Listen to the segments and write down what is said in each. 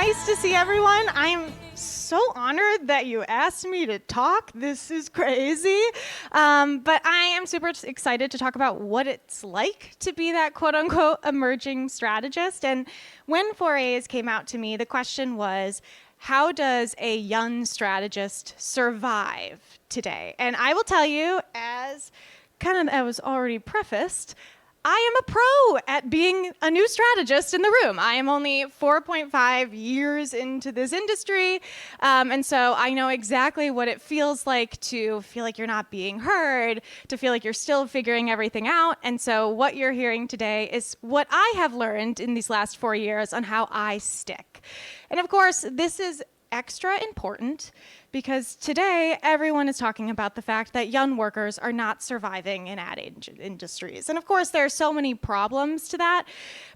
nice to see everyone. I'm so honored that you asked me to talk. This is crazy. But I am super excited to talk about what it's like to be that quote-unquote emerging strategist. And when 4As came out to me, the question was, how does a young strategist survive today? And I will tell you, as was already prefaced, I am a pro at being a new strategist in the room. I am only 4.5 years into this industry, and so I know exactly what it feels like to feel like you're not being heard, to feel like you're still figuring everything out. And so what you're hearing today is what I have learned in these last 4 years on how I stick. And of course, this is extra important because today everyone is talking about the fact that young workers are not surviving in ad industries. And of course, there are so many problems to that.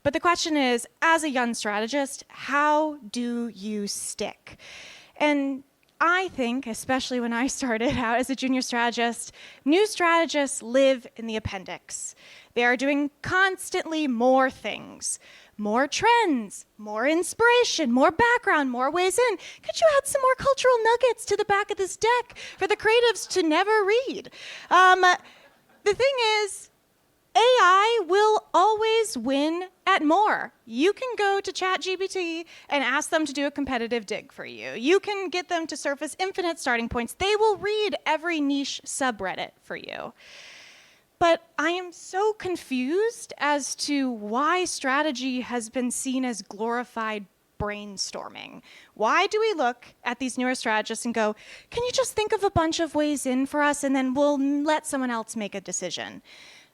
But the question is, as a young strategist, how do you stick? And I think, especially when I started out as a junior strategist, new strategists live in the appendix. They are doing constantly more things. More trends, more inspiration, more background, more ways in. Could you add some more cultural nuggets to the back of this deck for the creatives to never read? The thing is, AI will always win at more. You can go to ChatGPT and ask them to do a competitive dig for you. You can get them to surface infinite starting points. They will read every niche subreddit for you. But I am so confused as to why strategy has been seen as glorified brainstorming. Why do we look at these newer strategists and go, can you just think of a bunch of ways in for us and then we'll let someone else make a decision?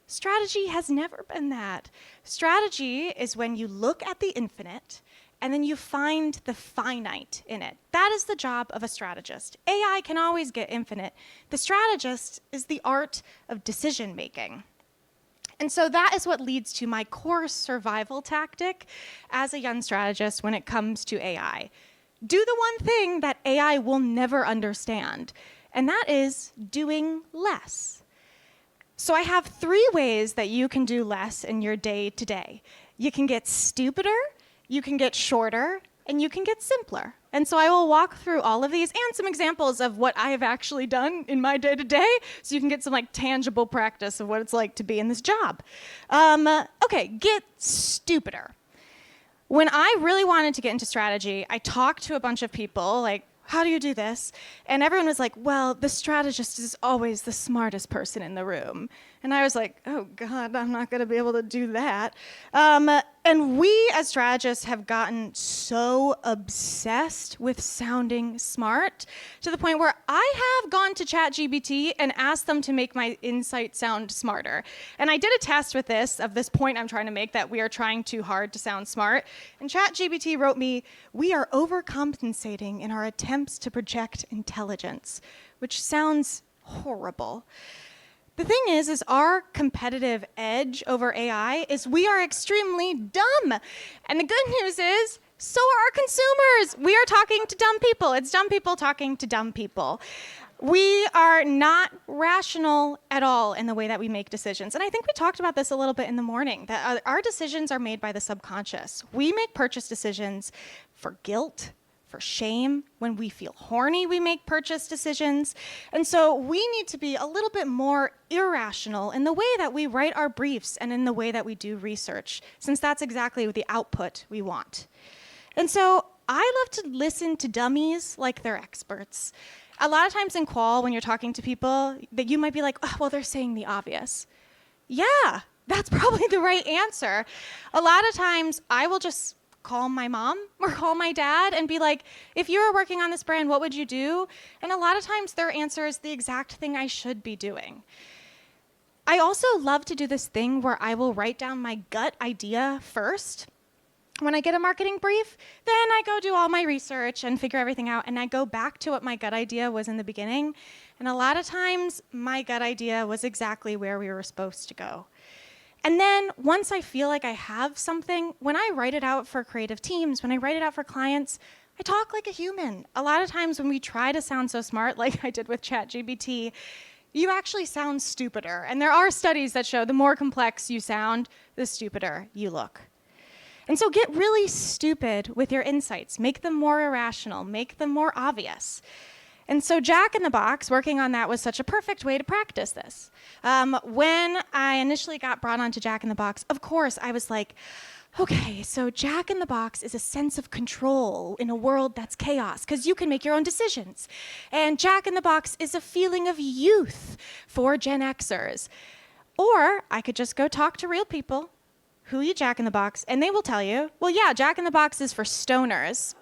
Strategy has never been that. Strategy is when you look at the infinite and then you find the finite in it. That is the job of a strategist. AI can always get infinite. The strategist is the art of decision making. And so that is what leads to my core survival tactic as a young strategist when it comes to AI. Do the one thing that AI will never understand, and that is doing less. So I have 3 ways that you can do less in your day-to-day. You can get stupider, you can get shorter, and you can get simpler. And so I will walk through all of these and some examples of what I have actually done in my day-to-day so you can get some tangible practice of what it's like to be in this job. Okay, get stupider. When I really wanted to get into strategy, I talked to a bunch of people, how do you do this? And everyone was like, well, the strategist is always the smartest person in the room. And I was like, oh God, I'm not gonna be able to do that. And we as strategists have gotten so obsessed with sounding smart to the point where I have gone to ChatGPT and asked them to make my insight sound smarter. And I did a test with this, of this point I'm trying to make that we are trying too hard to sound smart. And ChatGPT wrote me, we are overcompensating in our attempts to project intelligence, which sounds horrible. The thing is our competitive edge over AI is we are extremely dumb. And the good news is, so are our consumers. We are talking to dumb people. It's dumb people talking to dumb people. We are not rational at all in the way that we make decisions. And I think we talked about this a little bit in the morning, that our decisions are made by the subconscious. We make purchase decisions for guilt, for shame. When we feel horny, we make purchase decisions. And so we need to be a little bit more irrational in the way that we write our briefs and in the way that we do research, since that's exactly the output we want. And so I love to listen to dummies like they're experts. A lot of times in qual, when you're talking to people, that you might be like, oh, well, they're saying the obvious. Yeah, that's probably the right answer. A lot of times I will just call my mom or call my dad and be like, if you were working on this brand, what would you do? And a lot of times their answer is the exact thing I should be doing. I also love to do this thing where I will write down my gut idea first. When I get a marketing brief, then I go do all my research and figure everything out, and I go back to what my gut idea was in the beginning. And a lot of times, my gut idea was exactly where we were supposed to go. And then once I feel like I have something, when I write it out for creative teams, when I write it out for clients, I talk like a human. A lot of times when we try to sound so smart, like I did with ChatGPT, you actually sound stupider. And there are studies that show the more complex you sound, the stupider you look. And so get really stupid with your insights. Make them more irrational. Make them more obvious. And so Jack in the Box, working on that was such a perfect way to practice this. When I initially got brought onto Jack in the Box, of course, I was like, okay, so Jack in the Box is a sense of control in a world that's chaos, because you can make your own decisions. And Jack in the Box is a feeling of youth for Gen Xers. Or I could just go talk to real people who eat Jack in the Box, and they will tell you, well, yeah, Jack in the Box is for stoners.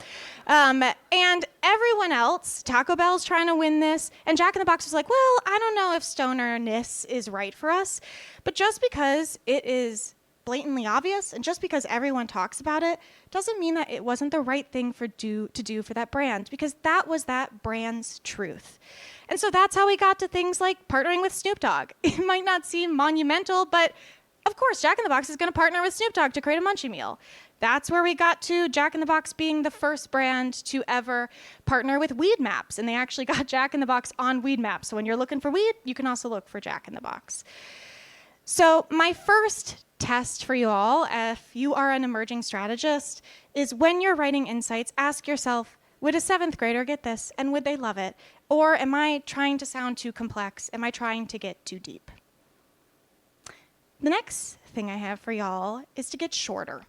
And everyone else, Taco Bell's trying to win this, and Jack in the Box was like, well, I don't know if stonerness is right for us, but just because it is blatantly obvious, and just because everyone talks about it, doesn't mean that it wasn't the right thing to do for that brand, because that was that brand's truth. And so that's how we got to things like partnering with Snoop Dogg. It might not seem monumental, but of course, Jack in the Box is going to partner with Snoop Dogg to create a munchie meal. That's where we got to Jack in the Box being the first brand to ever partner with weed maps. And they actually got Jack in the Box on weed maps. So when you're looking for weed, you can also look for Jack in the Box. So my first test for you all, if you are an emerging strategist, is when you're writing insights, ask yourself, would a 7th grader get this and would they love it? Or am I trying to sound too complex? Am I trying to get too deep? The next thing I have for y'all is to get shorter.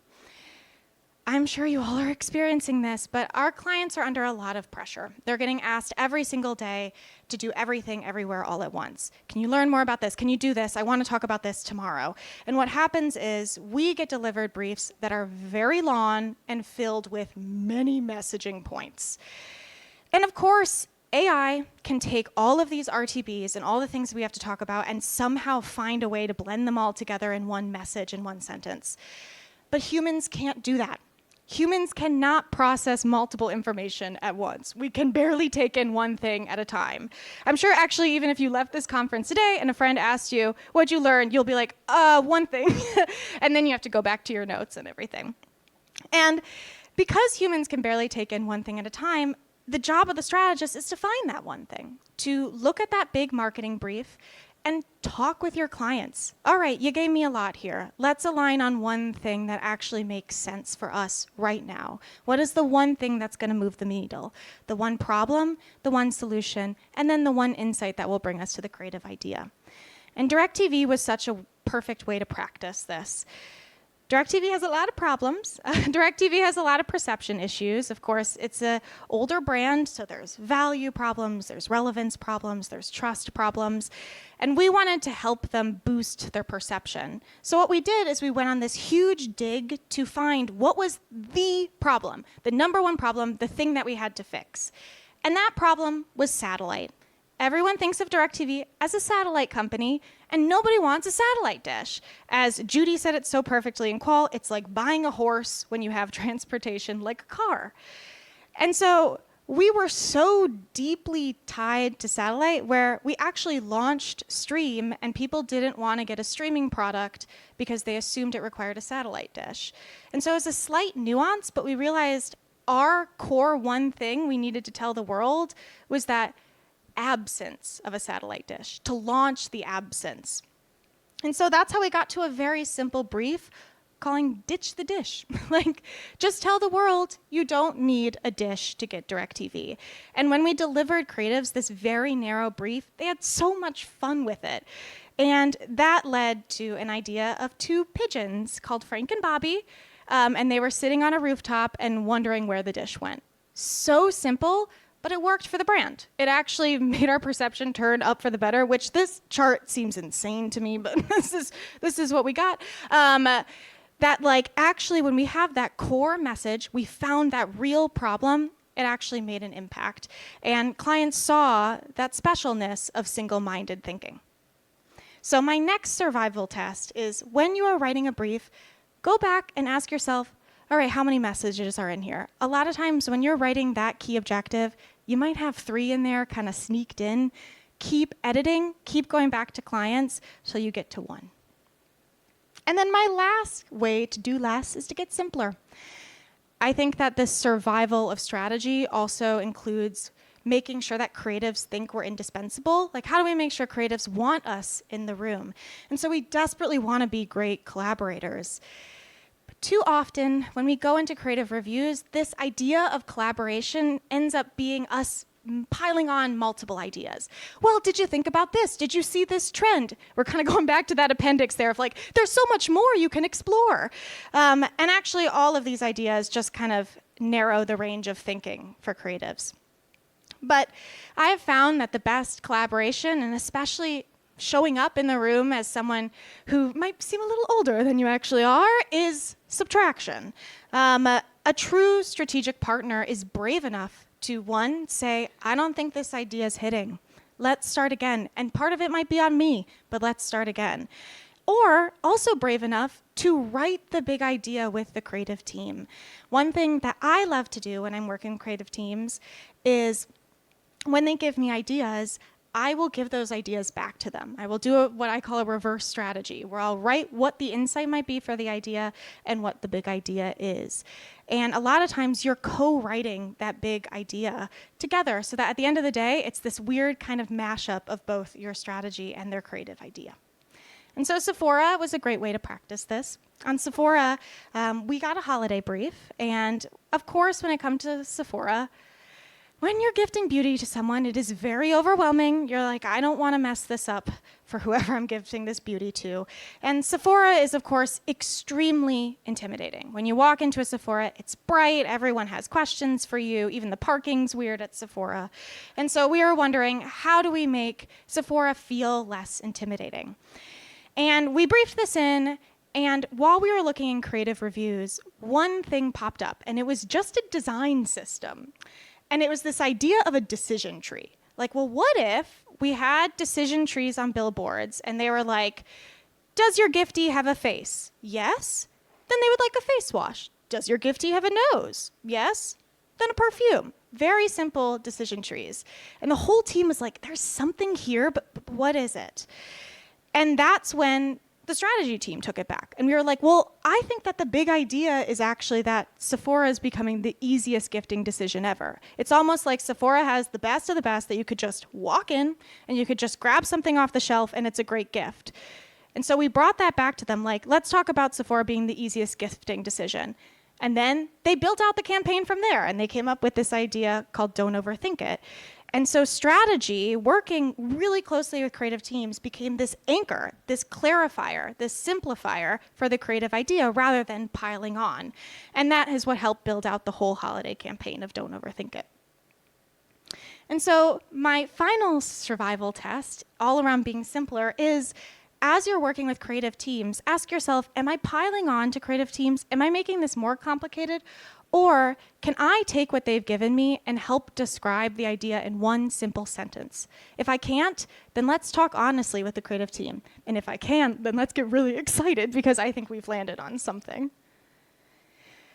I'm sure you all are experiencing this, but our clients are under a lot of pressure. They're getting asked every single day to do everything everywhere all at once. Can you learn more about this? Can you do this? I want to talk about this tomorrow. And what happens is we get delivered briefs that are very long and filled with many messaging points. And of course, AI can take all of these RTBs and all the things we have to talk about and somehow find a way to blend them all together in one message, in one sentence. But humans can't do that. Humans cannot process multiple information at once. We can barely take in one thing at a time. I'm sure actually even if you left this conference today and a friend asked you, what'd you learn? You'll be like, one thing. And then you have to go back to your notes and everything. And because humans can barely take in one thing at a time, the job of the strategist is to find that one thing, to look at that big marketing brief and talk with your clients. All right, you gave me a lot here. Let's align on one thing that actually makes sense for us right now. What is the one thing that's going to move the needle? The one problem, the one solution, and then the one insight that will bring us to the creative idea. And DirecTV was such a perfect way to practice this. DirecTV has a lot of problems. DirecTV has a lot of perception issues. Of course, it's an older brand, so there's value problems, there's relevance problems, there's trust problems. And we wanted to help them boost their perception. So what we did is we went on this huge dig to find what was the problem, the number one problem, the thing that we had to fix. And that problem was satellite. Everyone thinks of DirecTV as a satellite company, and nobody wants a satellite dish. As Judy said it so perfectly in Qual, it's like buying a horse when you have transportation like a car. And so we were so deeply tied to satellite where we actually launched Stream, and people didn't want to get a streaming product because they assumed it required a satellite dish. And so it was a slight nuance, but we realized our core one thing we needed to tell the world was that absence of a satellite dish, to launch the absence. And so that's how we got to a very simple brief calling Ditch the Dish. Like, just tell the world you don't need a dish to get DirecTV. And when we delivered creatives this very narrow brief, they had so much fun with it. And that led to an idea of 2 pigeons called Frank and Bobby, and they were sitting on a rooftop and wondering where the dish went. So simple, but it worked for the brand. It actually made our perception turn up for the better, which this chart seems insane to me, but this is what we got. That like actually when we have that core message, we found that real problem, it actually made an impact. And clients saw that specialness of single-minded thinking. So my next survival test is when you are writing a brief, go back and ask yourself, all right, how many messages are in here? A lot of times when you're writing that key objective, you might have 3 in there kind of sneaked in. Keep editing, keep going back to clients till you get to 1. And then my last way to do less is to get simpler. I think that this survival of strategy also includes making sure that creatives think we're indispensable. Like, how do we make sure creatives want us in the room? And so we desperately want to be great collaborators. too often, when we go into creative reviews, this idea of collaboration ends up being us piling on multiple ideas. Well, did you think about this? Did you see this trend? We're kind of going back to that appendix there of like, there's so much more you can explore. And actually, all of these ideas just kind of narrow the range of thinking for creatives. But I have found that the best collaboration, and especially showing up in the room as someone who might seem a little older than you actually are, is subtraction. A true strategic partner is brave enough to, one, say, I don't think this idea is hitting. Let's start again. And part of it might be on me, but let's start again. Or also brave enough to write the big idea with the creative team. One thing that I love to do when I'm working with creative teams is when they give me ideas, I will give those ideas back to them. I will do what I call a reverse strategy, where I'll write what the insight might be for the idea and what the big idea is. And a lot of times you're co-writing that big idea together so that at the end of the day, it's this weird kind of mashup of both your strategy and their creative idea. And so Sephora was a great way to practice this. On Sephora, we got a holiday brief. And of course, when it comes to Sephora, when you're gifting beauty to someone, it is very overwhelming. You're like, I don't want to mess this up for whoever I'm gifting this beauty to. And Sephora is, of course, extremely intimidating. When you walk into a Sephora, it's bright. Everyone has questions for you. Even the parking's weird at Sephora. And so we were wondering, how do we make Sephora feel less intimidating? And we briefed this in. And while we were looking in creative reviews, one thing popped up, and it was just a design system. And it was this idea of a decision tree. Like, well, what if we had decision trees on billboards and they were like, does your giftee have a face? Yes. Then they would like a face wash. Does your giftee have a nose? Yes. Then a perfume. Very simple decision trees. And the whole team was like, there's something here, but what is it? And that's when the strategy team took it back. And we were like, well, I think that the big idea is actually that Sephora is becoming the easiest gifting decision ever. It's almost like Sephora has the best of the best that you could just walk in and you could just grab something off the shelf and it's a great gift. And so we brought that back to them, like, let's talk about Sephora being the easiest gifting decision. And then they built out the campaign from there and they came up with this idea called Don't Overthink It. And so strategy, working really closely with creative teams, became this anchor, this clarifier, this simplifier for the creative idea rather than piling on. And that is what helped build out the whole holiday campaign of Don't Overthink It. And so my final survival test, all around being simpler, is as you're working with creative teams, ask yourself, am I piling on to creative teams? Am I making this more complicated? Or can I take what they've given me and help describe the idea in one simple sentence? If I can't, then let's talk honestly with the creative team. And if I can, then let's get really excited because I think we've landed on something.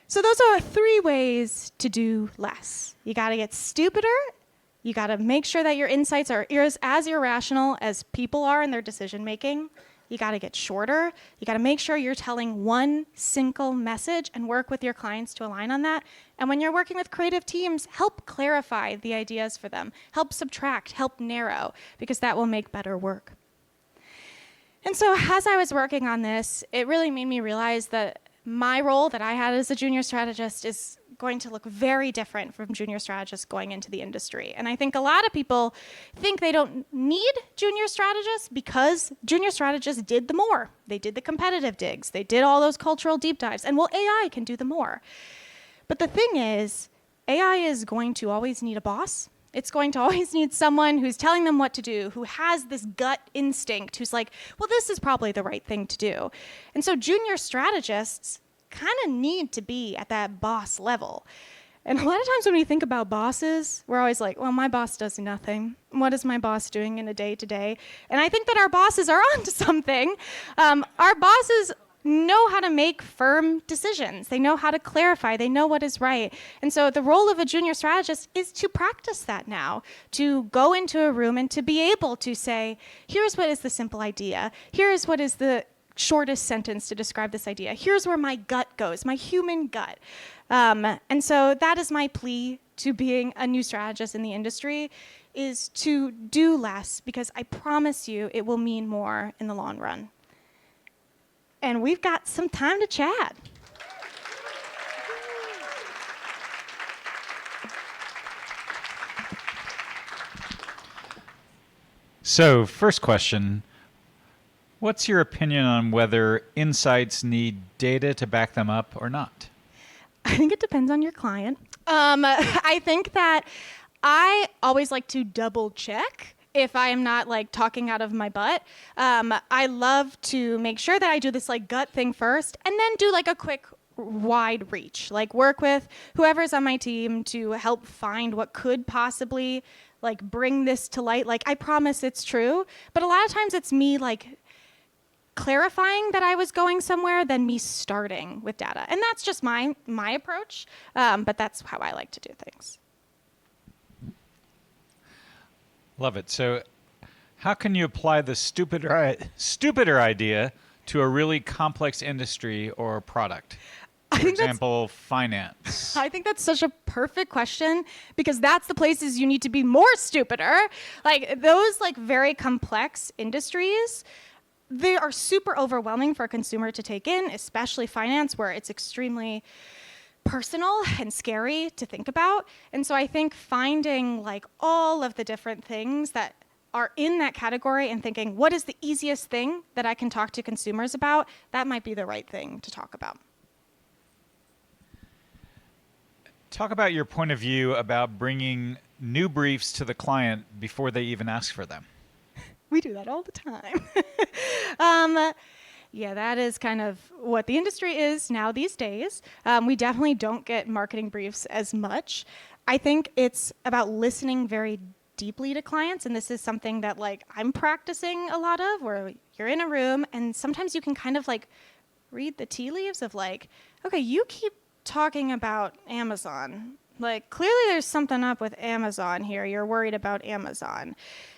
So those are 3 ways to do less. You got to get stupider. You got to make sure that your insights are as irrational as people are in their decision making. You got to get shorter. You got to make sure you're telling one single message and work with your clients to align on that. And when you're working with creative teams, help clarify the ideas for them. Help subtract, help narrow, because that will make better work. And so as I was working on this, it really made me realize that my role that I had as a junior strategist is going to look very different from junior strategists going into the industry. And I think a lot of people think they don't need junior strategists because junior strategists did the more. They did the competitive digs. They did all those cultural deep dives. And well, AI can do the more. But the thing is, AI is going to always need a boss. It's going to always need someone who's telling them what to do, who has this gut instinct, who's like, well, this is probably the right thing to do. And so junior strategists kind of need to be at that boss level. And a lot of times when we think about bosses, we're always like, well, my boss does nothing. What is my boss doing in a day-to-day? And I think that our bosses are onto something. Our bosses know how to make firm decisions. They know how to clarify. They know what is right. And so the role of a junior strategist is to practice that now, to go into a room and to be able to say, here's what is the simple idea. Here's what is the shortest sentence to describe this idea. Here's where my gut goes, my human gut. And so that is my plea to being a new strategist in the industry, is to do less, because I promise you it will mean more in the long run. And we've got some time to chat. So, first question, what's your opinion on whether insights need data to back them up or not? I think it depends on your client. I think that I always like to double check if I am not like talking out of my butt. I love to make sure that I do this like gut thing first and then do like a quick wide reach, like work with whoever's on my team to help find what could possibly like bring this to light. Like I promise it's true, but a lot of times it's me like clarifying that I was going somewhere than me starting with data. And that's just my approach, but that's how I like to do things. Love it. So how can you apply the stupider idea to a really complex industry or product? For example, finance. I think that's such a perfect question because that's the places you need to be more stupider. Like those like very complex industries, they are super overwhelming for a consumer to take in, especially finance where it's extremely personal and scary to think about. And so I think finding like all of the different things that are in that category and thinking, what is the easiest thing that I can talk to consumers about? That might be the right thing to talk about. Talk about your point of view about bringing new briefs to the client before they even ask for them. We do that all the time. Yeah, that is kind of what the industry is now these days. We definitely don't get marketing briefs as much. I think it's about listening very deeply to clients, and this is something that like I'm practicing a lot of, where you're in a room and sometimes you can kind of like read the tea leaves of like, okay, you keep talking about Amazon. Like clearly there's something up with Amazon here. You're worried about Amazon.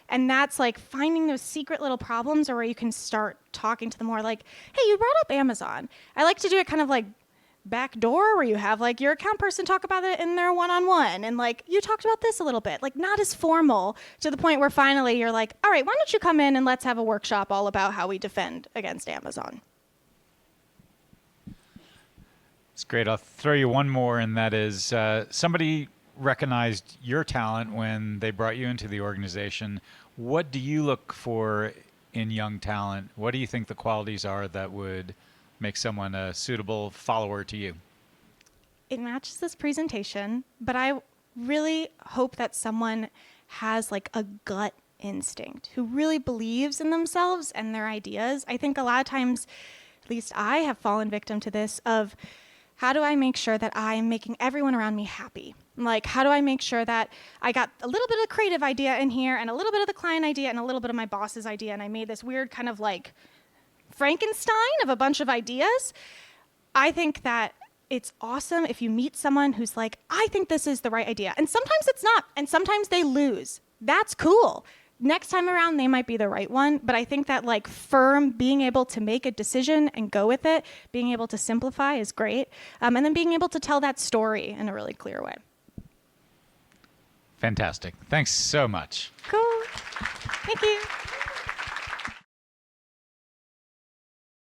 And that's like finding those secret little problems or where you can start talking to them more like, hey, you brought up Amazon. I like to do it kind of like backdoor where you have like your account person talk about it in their one-on-one. And like, you talked about this a little bit, like not as formal to the point where finally you're like, all right, why don't you come in and let's have a workshop all about how we defend against Amazon. It's great. I'll throw you one more, and that is somebody recognized your talent when they brought you into the organization. What do you look for in young talent? What do you think the qualities are that would make someone a suitable follower to you? It matches this presentation, but I really hope that someone has like a gut instinct, who really believes in themselves and their ideas. I think a lot of times, at least I have fallen victim to this of, how do I make sure that I am making everyone around me happy? Like, how do I make sure that I got a little bit of creative idea in here and a little bit of the client idea and a little bit of my boss's idea, and I made this weird kind of like Frankenstein of a bunch of ideas? I think that it's awesome if you meet someone who's like, I think this is the right idea. And sometimes it's not, and sometimes they lose. That's cool. Next time around, they might be the right one, but I think that like firm, being able to make a decision and go with it, being able to simplify is great, and then being able to tell that story in a really clear way. Fantastic. Thanks so much. Cool. Thank you.